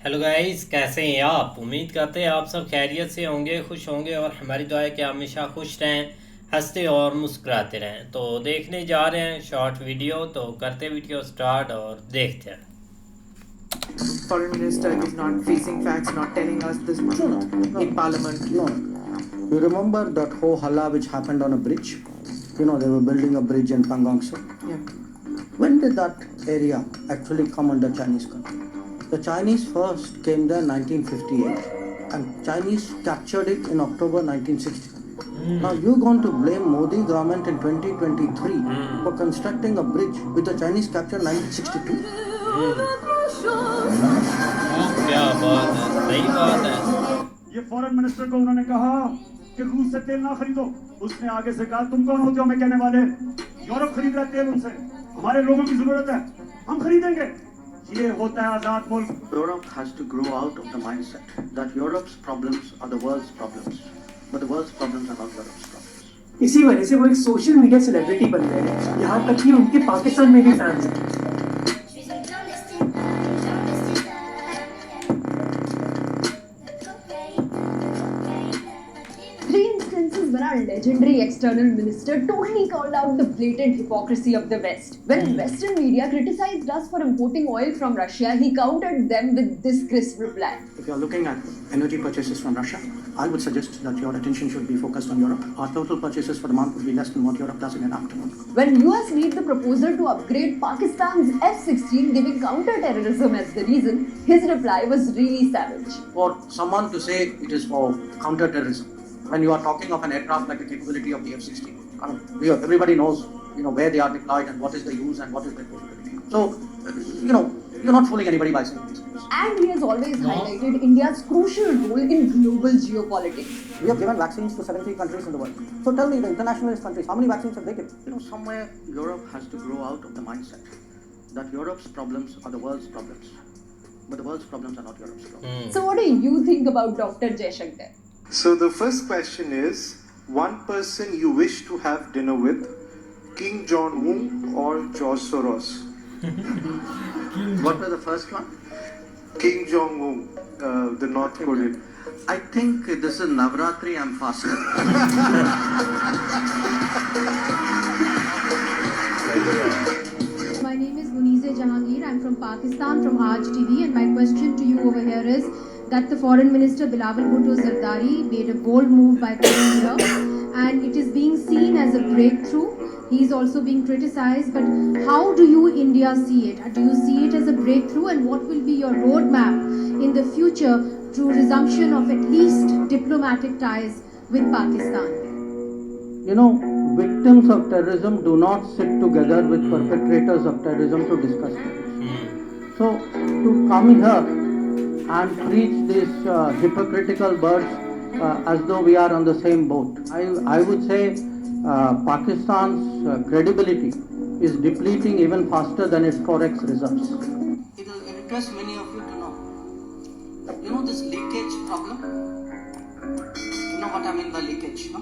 Hello guys, कैसे हैं आप? उम्मीद करते हैं आप सब खैरियत से होंगे, खुश होंगे और हमारी दुआ है कि आप हमेशा खुश रहें, हंसते और मुस्कुराते रहें। तो देखने जा रहे हैं शॉर्ट वीडियो, तो करते वीडियो स्टार्ट और देखते हैं। Foreign Minister is not facing facts, not telling us the truth in Parliament. No. You remember that whole halla which happened on a bridge? They were building a bridge in Pangong Tso. Yeah. When did that area actually come under Chinese control? The Chinese first came there in 1958 and Chinese captured it in October 1960. Now you're going to blame Modi government in 2023 for constructing a bridge with the Chinese captured 1962? क्या बात है, सही बात है। ये foreign minister को उन्होंने कहा कि रूस से तेल ना खरीदो। उसने आगे से कहा तुम कौन होते हो हमें कहने वाले? यूरोप खरीद रहा है तेल उनसे, हमारे लोगों की जरूरत है, हम खरीदेंगे। ये होता है आजाद मुल्क। Europe has to grow out of the mindset that Europe's problems are the world's problems, but the world's problems are not Europe's problems. इसी वजह से वो एक सोशल मीडिया सेलिब्रिटी बन गए हैं, यहाँ तक कि उनके पाकिस्तान में भी फैंस हैं। When our legendary external minister totally called out the blatant hypocrisy of the West. When Western media criticized us for importing oil from Russia, he countered them with this crisp reply. If you are looking at energy purchases from Russia, I would suggest that your attention should be focused on Europe. Our total purchases for the month would be less than what Europe does in an afternoon. When US made the proposal to upgrade Pakistan's F-16, giving counter-terrorism as the reason, his reply was really savage. For someone to say it is for counter-terrorism, when you are talking of an aircraft like the capability of the F-16, everybody knows, where they are deployed and what is the use and what is the capability. So, you're not fooling anybody by saying this. And he has always highlighted India's crucial role in global geopolitics. We have given vaccines to 70 countries in the world. So tell me, the internationalist countries, how many vaccines have they given? Somewhere Europe has to grow out of the mindset that Europe's problems are the world's problems, but the world's problems are not Europe's problems. So what do you think about Dr. Jaishankar? So the first question is, one person you wish to have dinner with, Kim Jong-un or George Soros? What was the first one? Kim Jong-un, the North Korean. I think this is Navratri, I'm fasting. My name is Munize Jahangir. I'm from Pakistan, from Aaj TV, and my question to you over here is that the Foreign Minister Bilawal Bhutto Zardari made a bold move by coming here, and it is being seen as a breakthrough. He is also being criticized, but how do you, India, see it? Do you see it as a breakthrough, and what will be your roadmap in the future to resumption of at least diplomatic ties with Pakistan? Victims of terrorism do not sit together with perpetrators of terrorism to discuss it. So, to come here and preach these hypocritical words as though we are on the same boat, I would say Pakistan's credibility is depleting even faster than its forex reserves. It will interest many of you to know this leakage problem? You know what I mean by leakage, no?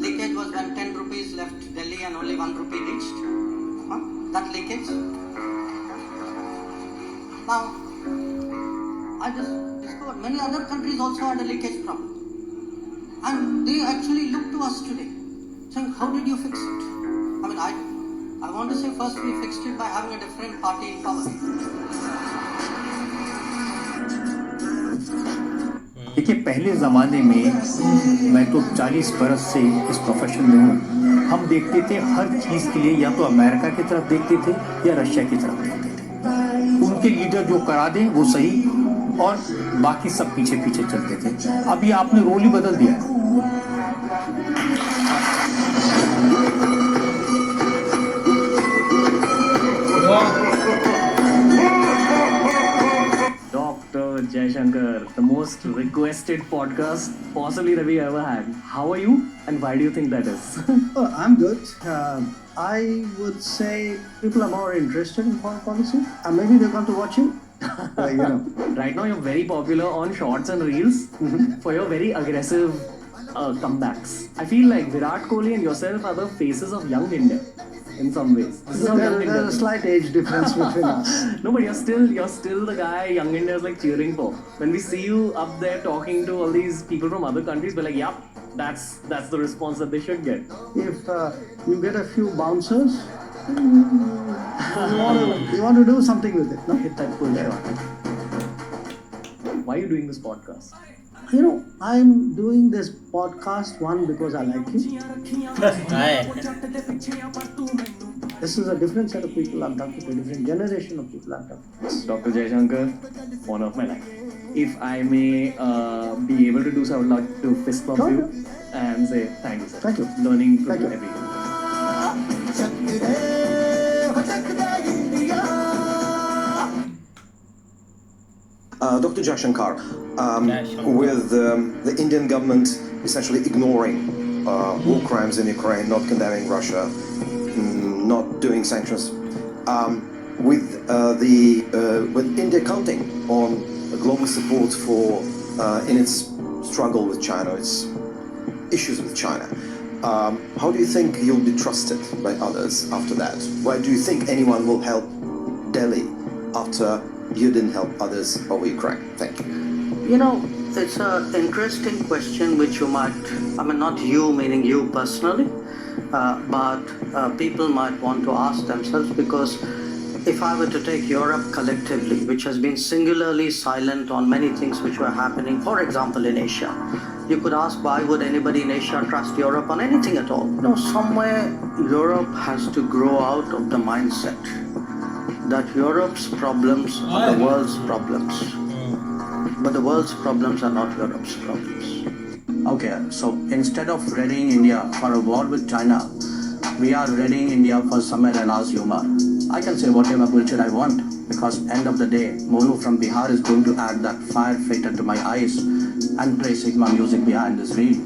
Leakage was when 10 rupees left Delhi and only 1 rupee reached. That leakage. Now, I just discovered many other countries also had a leakage problem. And they actually look to us today, saying, how did you fix it? I want to say first we fixed it by having a different party in power. देखिए, पहले ज़माने में मैं तो 40 बरस से इस profession में हूँ, हम देखते थे हर चीज़ के लिए या तो अमेरिका की तरफ देखते थे या रशिया की तरफ देखते थे। उनके लीडर जो करा दें वो सही, और बाकी सब पीछे पीछे चलते थे। अभी आपने रोल ही बदल दिया है। Dr. Jaishankar, the most requested podcast possibly Ravi ever had. How are you, and why do you think that is? Oh, I'm good. I would say people are more interested in foreign policy, and maybe they're going to watch you. Right now, you're very popular on shorts and reels for your very aggressive comebacks. I feel like Virat Kohli and yourself are the faces of young India. in some ways. This is how Young India There's a thinks. slight age difference between us. No, but you're still the guy Young India is like cheering for. When we see you up there talking to all these people from other countries, we're like, yeah, that's the response that they should get. If you get a few bouncers, you want to do something with it, no? Hit that full shot. Why are you doing this podcast? You know, I'm doing this podcast, one, because I like you. Aye. This is a different set of people I'm talking to, a different generation of people I'm talking to. Dr. Jaishankar, honor of my life. If I may be able to do so, I would like to fist bump Sure. you and say thank you, sir. Thank you. Learning from Thank you you. every day. Dr. Jaishankar, Jaishankar. with the Indian government essentially ignoring war crimes in Ukraine, not condemning Russia, not doing sanctions, with India counting on global support for in its struggle with China, its issues with China. How do you think you'll be trusted by others after that? Why do you think anyone will help Delhi after you didn't help others over Ukraine? Thank you. You know, it's an interesting question which you might, I mean, not you meaning you personally, but people might want to ask themselves, because if I were to take Europe collectively, which has been singularly silent on many things which were happening, for example, in Asia, you could ask, why would anybody in Asia trust Europe on anything at all? You know, somewhere Europe has to grow out of the mindset that Europe's problems are the world's problems. But the world's problems are not Europe's problems. Okay, so instead of readying India for a war with China, we are readying India for Samir and Naz humor. I can say whatever bullshit I want, because end of the day, Monu from Bihar is going to add that firefighter to my eyes and play Sigma music behind this reel.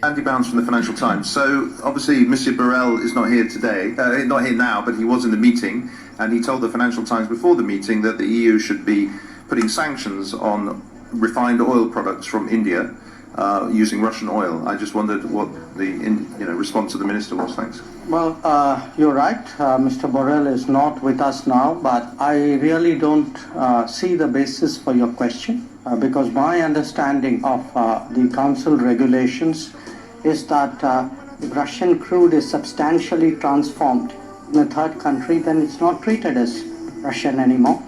Andy Bounce from the Financial Times. So obviously, Monsieur Borrell is not here today, not here now, but he was in the meeting, and he told the Financial Times before the meeting that the EU should be putting sanctions on refined oil products from India using Russian oil. I just wondered what the response of the minister was. Thanks. Well, you're right. Mr. Borrell is not with us now, but I really don't see the basis for your question, because my understanding of the Council regulations is that if Russian crude is substantially transformed in a third country, then it's not treated as Russian anymore.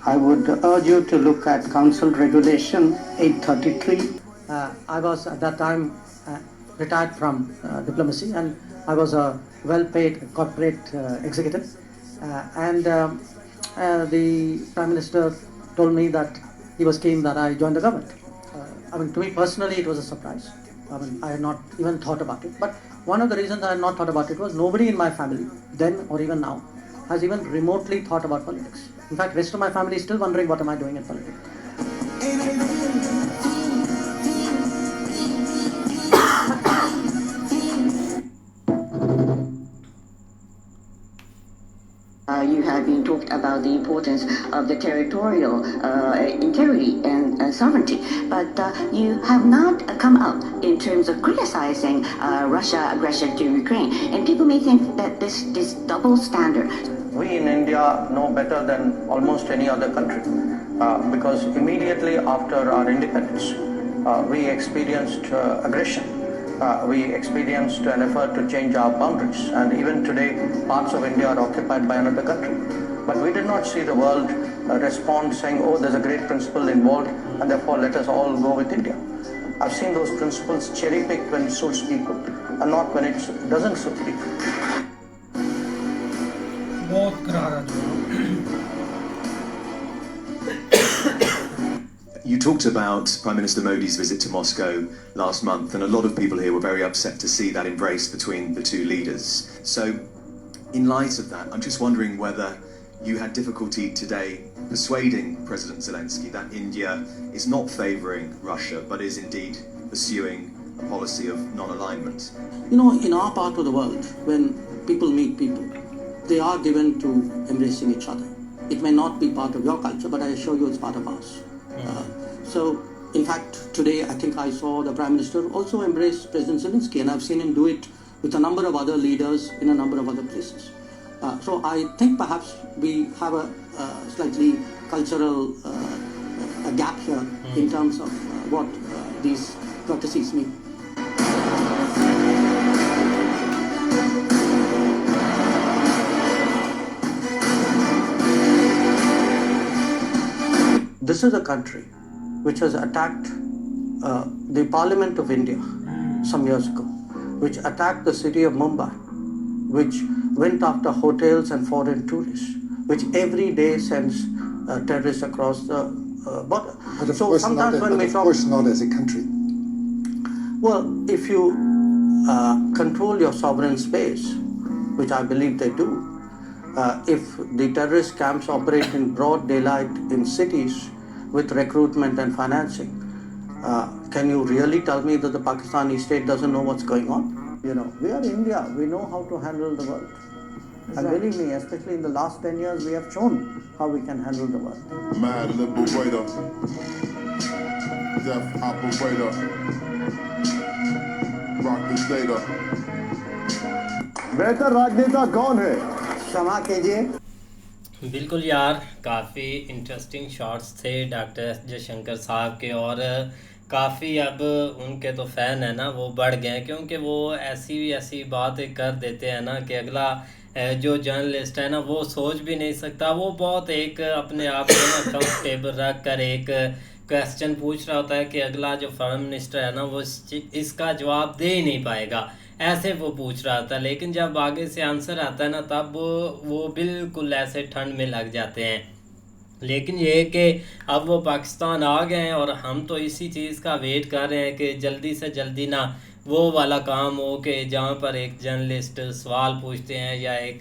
I would urge you to look at Council Regulation 833. I was at that time retired from diplomacy, and I was a well-paid corporate executive. And the Prime Minister told me that he was keen that I join the government. I mean, to me personally, it was a surprise. I mean, I had not even thought about it. But one of the reasons I had not thought about it was nobody in my family, then or even now, has even remotely thought about politics. In fact, rest of my family is still wondering what am I doing in politics. You have been talked about the importance of the territorial integrity and sovereignty, but you have not come out in terms of criticizing Russia aggression to Ukraine, and people may think that this double standard. We in India know better than almost any other country, because immediately after our independence, we experienced aggression. We experienced an effort to change our boundaries, and even today parts of India are occupied by another country. But we did not see the world respond saying, oh, there's a great principle involved and therefore let us all go with India. I've seen those principles cherry-picked when it suits people and not when it doesn't suit people. बहुत करारा जो You talked about Prime Minister Modi's visit to Moscow last month, and a lot of people here were very upset to see that embrace between the two leaders. So, in light of that, I'm just wondering whether you had difficulty today persuading President Zelensky that India is not favouring Russia, but is indeed pursuing a policy of non-alignment. You know, in our part of the world, when people meet people, they are given to embracing each other. It may not be part of your culture, but I assure you it's part of ours. So, in fact, today I think I saw the Prime Minister also embrace President Zelensky, and I've seen him do it with a number of other leaders in a number of other places. So I think perhaps we have a slightly cultural gap here in terms of what these courtesies mean. This is a country which has attacked the Parliament of India some years ago, which attacked the city of Mumbai, which went after hotels and foreign tourists, which every day sends terrorists across the border. But So sometimes when we talk, of course not as a country. well, if you control your sovereign space, which I believe they do, if the terrorist camps operate in broad daylight in cities with recruitment and financing, can you really tell me that the Pakistani state doesn't know what's going on? You know, we are India. We know how to handle the world. And believe me, especially in the last 10 years, we have shown how we can handle the world. Mad liberator, death operator, rock the data. बेहतर राजनेता कौन है? क्षमा कीजिए. बिल्कुल यार, काफ़ी interesting shots थे डॉक्टर एस जयशंकर साहब के, और काफ़ी अब उनके तो फ़ैन है ना वो बढ़ गए हैं, क्योंकि वो ऐसी बातें कर देते हैं ना कि अगला जो जर्नलिस्ट है ना वो सोच भी नहीं सकता। वो बहुत एक अपने आप को ना कंफर्टेबल रख कर एक क्वेश्चन पूछ रहा होता है कि अगला जो फॉरेन मिनिस्टर है ना वो इसका जवाब दे ही नहीं पाएगा, ऐसे वो पूछ रहा था। लेकिन जब आगे से आंसर आता है ना तब वो बिल्कुल ऐसे ठंड में लग जाते हैं। लेकिन ये है कि अब वो पाकिस्तान आ गए हैं और हम तो इसी चीज़ का वेट कर रहे हैं कि जल्दी से जल्दी ना वो वाला काम हो कि जहाँ पर एक जर्नलिस्ट सवाल पूछते हैं या एक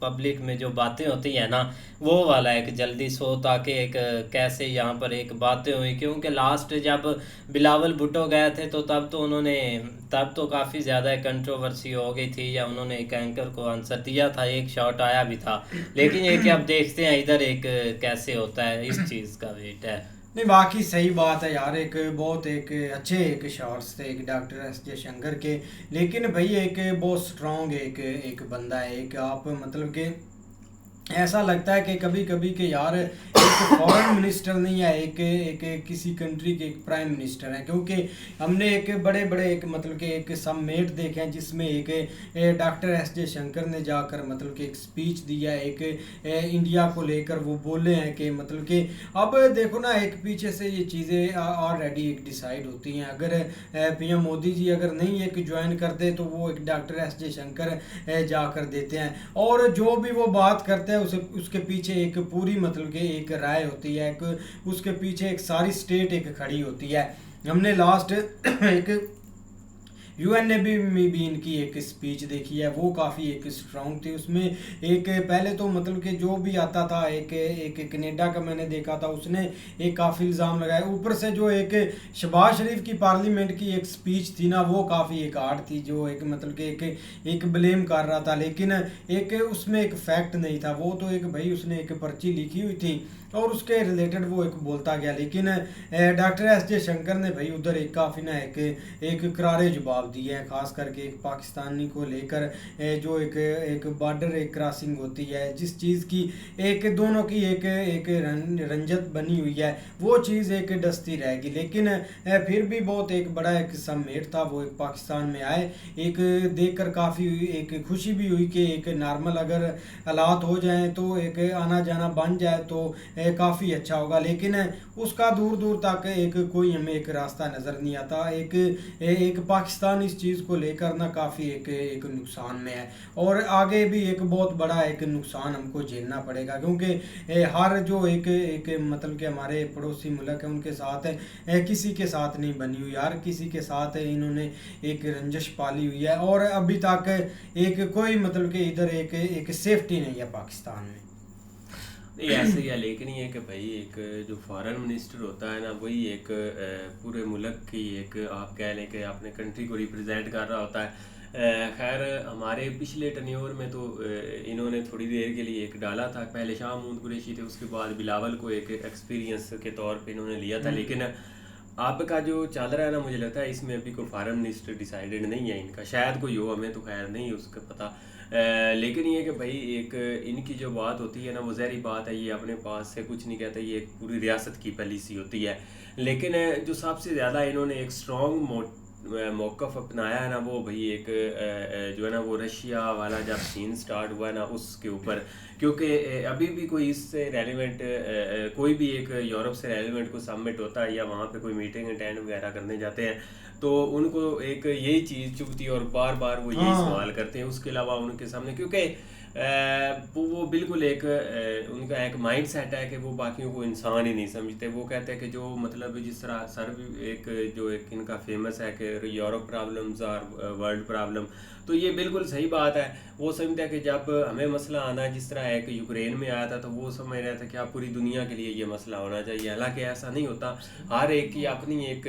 पब्लिक में जो बातें होती हैं ना वो वाला एक जल्दी सो, ताकि एक कैसे यहाँ पर एक बातें हुई। क्योंकि लास्ट जब बिलावल भुट्टो गए थे तो तब तो काफ़ी ज़्यादा कंट्रोवर्सी हो गई थी, या उन्होंने एक एंकर को आंसर दिया था, एक शॉट आया भी था। लेकिन ये कि अब देखते हैं इधर एक कैसे होता है, इस चीज़ का वेट है। नहीं, बाकी सही बात है यार, एक बहुत एक अच्छे एक शॉट्स थे एक डॉक्टर एस जयशंकर के। लेकिन भाई एक बहुत स्ट्रॉन्ग एक बंदा है, एक आप मतलब कि ऐसा लगता है कि कभी कभी के यार एक फॉरेन मिनिस्टर नहीं है, एक किसी कंट्री के एक प्राइम मिनिस्टर हैं। क्योंकि हमने एक बड़े एक मतलब कि एक समिट देखे हैं जिसमें एक डॉक्टर एस जयशंकर ने जाकर मतलब कि एक स्पीच दिया, एक इंडिया को लेकर वो बोले हैं कि मतलब कि अब देखो ना, एक पीछे से ये चीज़ें ऑलरेडी एक डिसाइड होती हैं। अगर पीएम मोदी जी अगर नहीं एक ज्वाइन करते तो वो एक डॉक्टर एस जयशंकर जाकर देते हैं, और जो भी वो बात करते हैं उसके पीछे एक पूरी मतलब कि एक राय होती है, एक उसके पीछे एक सारी स्टेट एक खड़ी होती है। हमने लास्ट एक यूएन ने भी इनकी एक स्पीच देखी है, वो काफ़ी एक स्ट्रॉन्ग थी। उसमें एक पहले तो मतलब कि जो भी आता था एक कनाडा का मैंने देखा था, उसने एक काफ़ी इल्ज़ाम लगाया। ऊपर से जो एक शहबाज शरीफ की पार्लियामेंट की एक स्पीच थी ना वो काफ़ी एक आर्ट थी, जो एक मतलब कि एक ब्लेम कर रहा था, लेकिन एक उसमें एक फैक्ट नहीं था। वो तो एक भाई उसने एक पर्ची लिखी हुई थी और उसके रिलेटेड वो एक बोलता गया। लेकिन डॉक्टर एस जयशंकर ने भाई उधर एक काफ़ी ना एक करारे जवाब दिए हैं, खास करके एक पाकिस्तानी को लेकर जो एक बॉर्डर एक क्रॉसिंग होती है, जिस चीज़ की एक दोनों की एक रंजत बनी हुई है, वो चीज़ एक डस्ती रहेगी। लेकिन फिर भी बहुत एक बड़ा एक समिट था, वो एक पाकिस्तान में आए, एक देखकर काफ़ी एक खुशी भी हुई कि एक नॉर्मल अगर हालात हो जाएं तो एक आना जाना बन जाए तो काफ़ी अच्छा होगा। लेकिन उसका दूर तक एक कोई हमें एक रास्ता नज़र नहीं आता। एक पाकिस्तान इस चीज़ को लेकर ना काफ़ी एक नुकसान में है, और आगे भी एक बहुत बड़ा एक नुकसान हमको झेलना पड़ेगा। क्योंकि हर जो एक मतलब कि हमारे पड़ोसी मुल्क है उनके साथ किसी के साथ नहीं बनी हुई, हर किसी के साथ इन्होंने एक रंजिश पाली हुई है, और अभी तक एक कोई मतलब कि इधर एक सेफ्टी नहीं है पाकिस्तान में। नहीं ऐसे ही है, लेकिन ये कि भाई एक जो फॉरेन मिनिस्टर होता है ना वही एक पूरे मुल्क की एक आप कह लें कि अपने कंट्री को रिप्रेजेंट कर रहा होता है। खैर हमारे पिछले टर्न्योवर में तो इन्होंने थोड़ी देर के लिए एक डाला था, पहले शाह महमूद कुरैशी थे, उसके बाद बिलावल को एक एक्सपीरियंस के तौर पे इन्होंने लिया था। लेकिन अब का जो चल रहा है ना, मुझे लगता है इसमें अभी कोई फॉरेन मिनिस्टर डिसाइडेड नहीं है इनका, शायद कोई हो, हमें तो खैर नहीं उसका पता। लेकिन ये कि भाई एक इनकी जो बात होती है ना, वो ज़हरी बात है, ये अपने पास से कुछ नहीं कहते, ये एक पूरी रियासत की पॉलिसी होती है। लेकिन जो सबसे ज़्यादा इन्होंने एक स्ट्रॉन्ग मौक़िफ़ अपनाया है ना, वो भाई एक जो है ना वो रशिया वाला जब सीन स्टार्ट हुआ ना उसके ऊपर, क्योंकि अभी भी कोई इससे रेलिवेंट कोई भी एक यूरोप से रेलिवेंट कोई समिट होता है या वहाँ पे कोई मीटिंग अटेंड वगैरह करने जाते हैं, तो उनको एक यही चीज़ चुभती है और बार बार वो यही सवाल करते हैं। उसके अलावा उनके सामने क्योंकि वो बिल्कुल एक उनका एक माइंड सेट है कि वो बाकियों को इंसान ही नहीं समझते। वो कहते हैं कि जो मतलब जिस तरह सर एक जो एक इनका फेमस है कि यूरोप प्रॉब्लम्स और वर्ल्ड प्रॉब्लम, तो ये बिल्कुल सही बात है। वो समझते हैं कि जब हमें मसला आना, जिस तरह एक यूक्रेन में आया था, तो वो समझ रहा था कि आप पूरी दुनिया के लिए ये मसला होना चाहिए, हालांकि ऐसा नहीं होता। हर एक की अपनी एक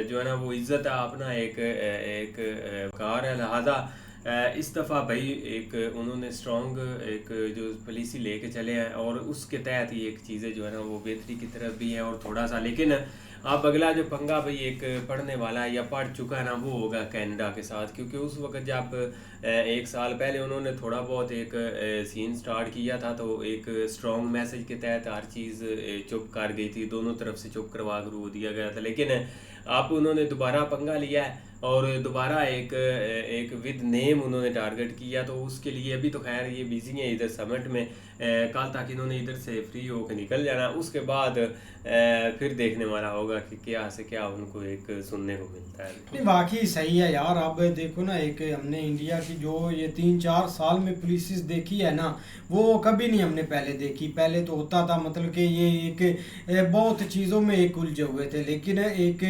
जो है ना वो इज़्ज़त है, अपना एक कार है, लिहाजा इस दफ़ा भाई एक उन्होंने स्ट्रॉन्ग एक जो पॉलिसी लेके चले हैं और उसके तहत ही एक चीज़ें जो है ना वो बेहतरी की तरफ भी है और थोड़ा सा। लेकिन अब अगला जो पंगा भाई एक पढ़ने वाला है या पढ़ चुका है ना, वो होगा कनाडा के साथ, क्योंकि उस वक्त जब 1 साल पहले उन्होंने थोड़ा बहुत एक सीन स्टार्ट किया था, तो एक स्ट्रॉन्ग मैसेज के तहत हर चीज़ चुप कर गई थी, दोनों तरफ से चुप करवा कर दिया गया था। लेकिन अब उन्होंने दोबारा पंगा लिया है और दोबारा एक विद नेम उन्होंने टारगेट किया, तो उसके लिए अभी तो खैर ये बिजी हैं इधर समिट में, कल तक इन्होंने इधर से फ्री होकर निकल जाना, उसके बाद फिर देखने वाला होगा कि क्या से क्या उनको एक सुनने को मिलता है। नहीं वाकई सही है यार। अब देखो ना, एक हमने इंडिया की जो ये 3-4 साल में पुलिस देखी है ना, वो कभी नहीं हमने पहले देखी। पहले तो होता था मतलब कि ये एक बहुत चीज़ों में एक उलझे हुए थे, लेकिन एक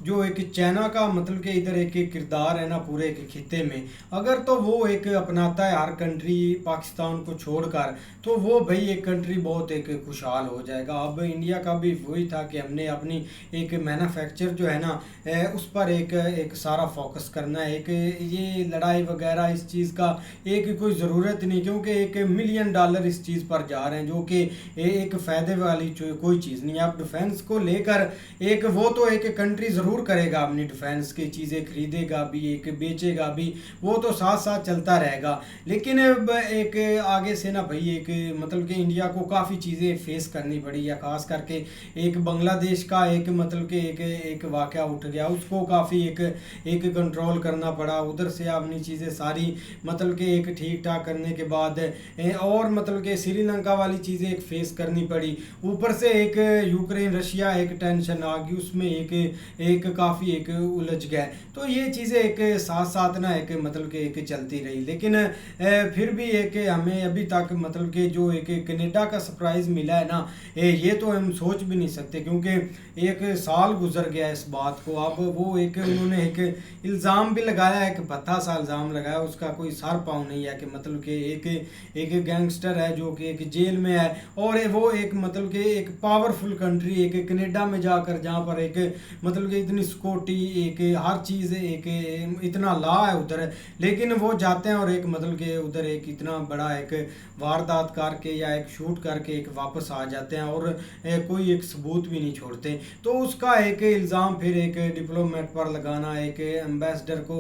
जो एक चाइना का मतलब कि इधर एक किरदार है ना पूरे एक खित्ते में, अगर तो वो एक अपनाता है हर कंट्री पाकिस्तान को छोड़कर, तो वो भाई एक कंट्री बहुत एक खुशहाल हो जाएगा। अब इंडिया का भी वही था कि हमने अपनी एक मैन्युफैक्चर जो है ना उस पर एक सारा फोकस करना है। एक ये लड़ाई वगैरह इस चीज़ का एक कोई ज़रूरत नहीं, क्योंकि $1 मिलियन इस चीज़ पर जा रहे हैं, जो कि एक फ़ायदे वाली कोई चीज़ नहीं है। आप डिफेंस को लेकर एक वो तो एक कंट्री ज़रूर करेगा अपनी डिफेंस की चीज़ें, खरीदेगा भी, एक बेचेगा भी, वो तो साथ साथ चलता रहेगा। लेकिन एक आगे से ना भाई एक मतलब कि इंडिया को काफ़ी चीज़ें फेस करनी पड़ी, या ख़ास करके एक बांग्लादेश का एक मतलब कि एक वाक़या उठ गया, उसको काफ़ी एक कंट्रोल करना पड़ा। उधर से अपनी चीज़ें सारी मतलब कि एक ठीक ठाक करने के बाद और मतलब कि श्रीलंका वाली चीज़ें एक फेस करनी पड़ी, ऊपर से एक यूक्रेन रशिया एक टेंशन आ गई, उसमें एक काफ़ी एक उलझ गए। तो ये चीज़ें एक साथ साथ ना एक मतलब कि एक चलती रही। लेकिन फिर भी एक हमें अभी तक मतलब कि जो एक कनाडा का सरप्राइज़ मिला है ना, ये तो हम सोच भी नहीं सकते, क्योंकि 1 साल गुजर गया इस बात को। अब वो एक उन्होंने एक इल्ज़ाम भी लगाया, एक भद्दा सा इल्ज़ाम लगाया, उसका कोई सर पाँव नहीं है, कि मतलब कि एक गैंगस्टर है जो कि एक जेल में है, और वो एक मतलब कि एक पावरफुल कंट्री एक कनाडा में जाकर, जहाँ पर एक मतलब कि इतनी सिक्योरिटी एक हर चीज़ एक इतना लॉ है उधर, लेकिन वो जाते हैं और एक मतलब कि उधर एक इतना बड़ा एक वारदात करके या एक शूट करके एक वापस आ जाते हैं, और कोई एक सबूत भी नहीं छोड़ते। तो उसका एक इल्ज़ाम फिर एक डिप्लोमेट पर लगाना, एक एम्बेसडर को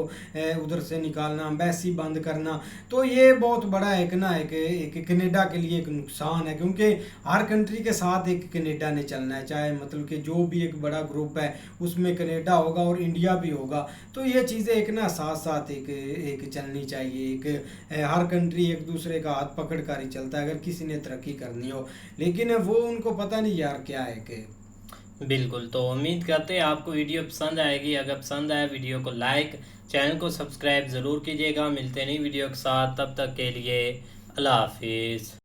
उधर से निकालना, एम्बेसी बंद करना, तो ये बहुत बड़ा एक ना एक कनाडा के लिए एक नुकसान है, क्योंकि हर कंट्री के साथ एक कनाडा ने चलना है, चाहे मतलब कि जो भी एक बड़ा ग्रुप है उसमें कनाडा होगा और इंडिया भी होगा। तो ये चीज़ें एक ना साथ साथ एक चलनी चाहिए। एक हर कंट्री एक दूसरे का हाथ पकड़ कर ही चलता है अगर किसी ने तरक्की करनी हो, लेकिन वो उनको पता नहीं यार क्या है कि बिल्कुल। तो उम्मीद करते हैं आपको वीडियो पसंद आएगी। अगर पसंद आए वीडियो को लाइक, चैनल को सब्सक्राइब ज़रूर कीजिएगा। मिलते नहीं वीडियो के साथ, तब तक के लिए अल्लाह हाफिज़।